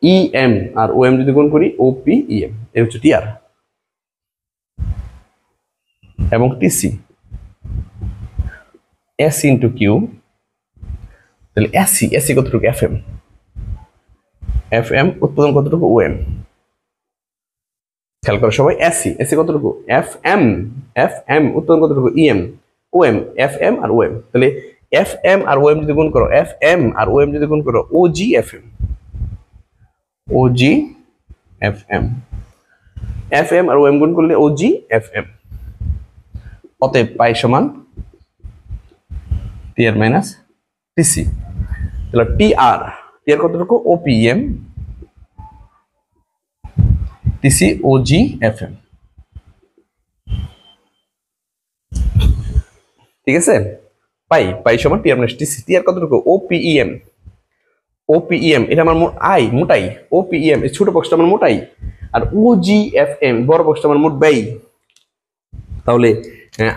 ইএম আর ওএম যদি গুণ করি ওপিএম, এই হচ্ছে টিআর এবং টিসি। এস ইন্টু কিউ, তাহলে এসি কতটুকু? এফএম, এফএম উৎপাদন কতটুকু? ওএম। খেয়াল করো সবাই, এসি কতটুকু? এফএম উৎপাদন কতটুকু? ইএম। ওএম, এফএম আর ওএম, তাহলে এফএম আর ওএম যদি গুণ করো, এফএম আর ওএম যদি গুণ করো OG FM, OG FM, FM আর ওএম গুণ করলে ওজি এফএম। অতএব পাই সমান টিআর মাইনাস টিসি। তাহলে টিআর কতটুকু? OPM, TC OG FM. ঠিক আছে, পাই সমান টিআর মাইনাস টিসি। টিআর কতটুকু? ওপিএম, এটা আমার মোটাই, ওপিএম এই ছোট বক্সটা আমার মোটাই, আর ওজিএফএম বড় বক্সটা আমার মোট ব্যয়। তাহলে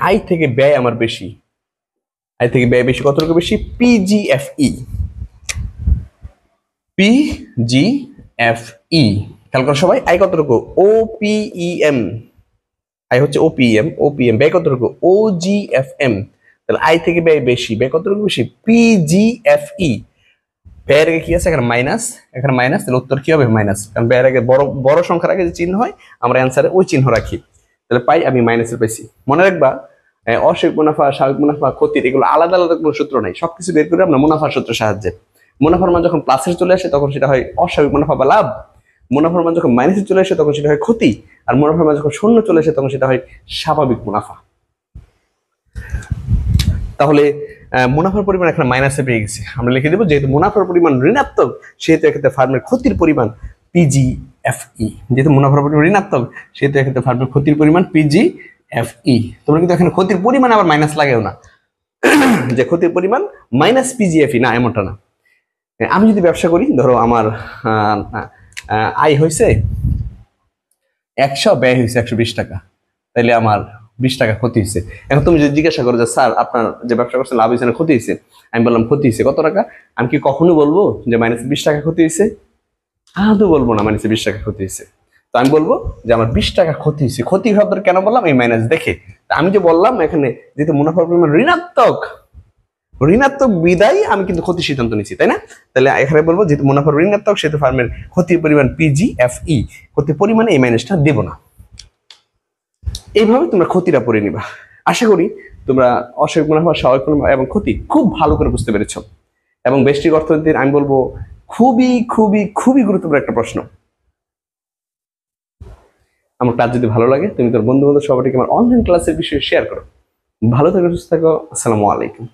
আয় থেকে ব্যয় আমার বেশি, আয় থেকে ব্যয় বেশি, কতটুকু বেশি? পিজিএফই, খেয়াল করো সবাই, আয় কতটুকু? ওপিএম, আয় হচ্ছে ওপিএম, ব্যয় কতটুকু? ওজিএফএম। তাহলে আয় থেকে ব্যয় বেশি, ব্যয় কতটুকু বেশি? পিজিএফই। ব্যয়ের আগে কি আছে? এখানে মাইনাস, তাহলে উত্তর কি হবে? মাইনাস, কারণ ব্যয়ের আগে বড় সংখ্যার আগে যে চিহ্ন হয় আমরা অ্যান্সারে ওই চিহ্ন রাখি। তাহলে আমি মাইনাসের পাইছি। মনে রাখবা, অস্বাভাবিক মুনাফা, স্বাভাবিক মুনাফা, ক্ষতির এগুলো আলাদা আলাদা কোনো সূত্র নাই, সবকিছু বের করে আমরা মুনাফার সূত্রের সাহায্যে। মুনাফার মান যখন প্লাসে চলে আসে তখন সেটা হয় অস্বাভাবিক মুনাফা বা লাভ, মুনাফার মান যখন মাইনাসে চলে আসে তখন সেটা হয় ক্ষতি, আর মুনাফার মান যখন শূন্য চলে আসে তখন সেটা হয় স্বাভাবিক মুনাফা। তাহলে মুনাফার পরিমাণ এখানে মাইনাসে পেয়ে গেছি, আমরা লিখে দেবো যেহেতু মুনাফার পরিমাণ ঋণাত্মক সেহেতু এক্ষেত্রে ফার্মের ক্ষতির পরিমাণ পিজিএফই। যেহেতু মুনাফার পরিমাণ ঋণাত্মক সেহেতু এক্ষেত্রে ফার্মের ক্ষতির পরিমাণ পিজিএফই। তোমরা কিন্তু এখানে ক্ষতির পরিমাণ আবার মাইনাস লাগেও না, যে ক্ষতির পরিমাণ মাইনাস পিজিএফই না, এমনটা না। আমি যদি ব্যবসা করি, ধরো আমার আয় হয়েছে 100, ব্যয় হয়েছে 120 টাকা, তাহলে আমার 20 টাকা ক্ষতি হয়েছে। এখন তুমি যদি জিজ্ঞাসা করো যে স্যার আপনার যে ব্যবসা করছেন লাভ হয়েছে না ক্ষতি হয়েছে, আমি বললাম ক্ষতি হয়েছে কত টাকা, আমি কি কখনো বলবো যে -20 টাকা ক্ষতি হয়েছে? আদৌ বলবো না -20 টাকা ক্ষতি হয়েছে। তো আমি বলবো যে আমার 20 টাকা ক্ষতি হয়েছে। ক্ষতি শব্দটা কেন বললাম? এই মাইনাস দেখে। আমি যে বললাম এখানে যেহেতু মুনাফার পরিমাণ ঋণাত্মক, ঋণাত্মক বিদায় আমি কিন্তু ক্ষতির সিদ্ধান্ত নিচ্ছি, তাই না? তাহলে এখানে বলবো যেহেতু মুনাফার ঋণাত্মক সেহেতু ফার্মের ক্ষতির পরিমাণ PGFE, ক্ষতির পরিমাণে এই মাইনাসটা দেবো না। এইভাবে তোমরা ক্ষতিটা পড়ে নিবা। আশা করি তোমরা অস্বাভাবিক মুনাফা, স্বাভাবিক মুনাফা এবং ক্ষতি খুব ভালো করে বুঝতে পেরেছো। এবং ব্যষ্টিক অর্থনীতির আমি বলবো খুবই খুবই খুবই গুরুত্বপূর্ণ একটা প্রশ্ন। আমার ক্লাস যদি ভালো লাগে তুমি তোর বন্ধু বান্ধব সবাইকে আমার অনলাইন ক্লাসের বিষয়ে শেয়ার করো। ভালো থাকো, সুস্থ থাকো। আসসালামু আলাইকুম।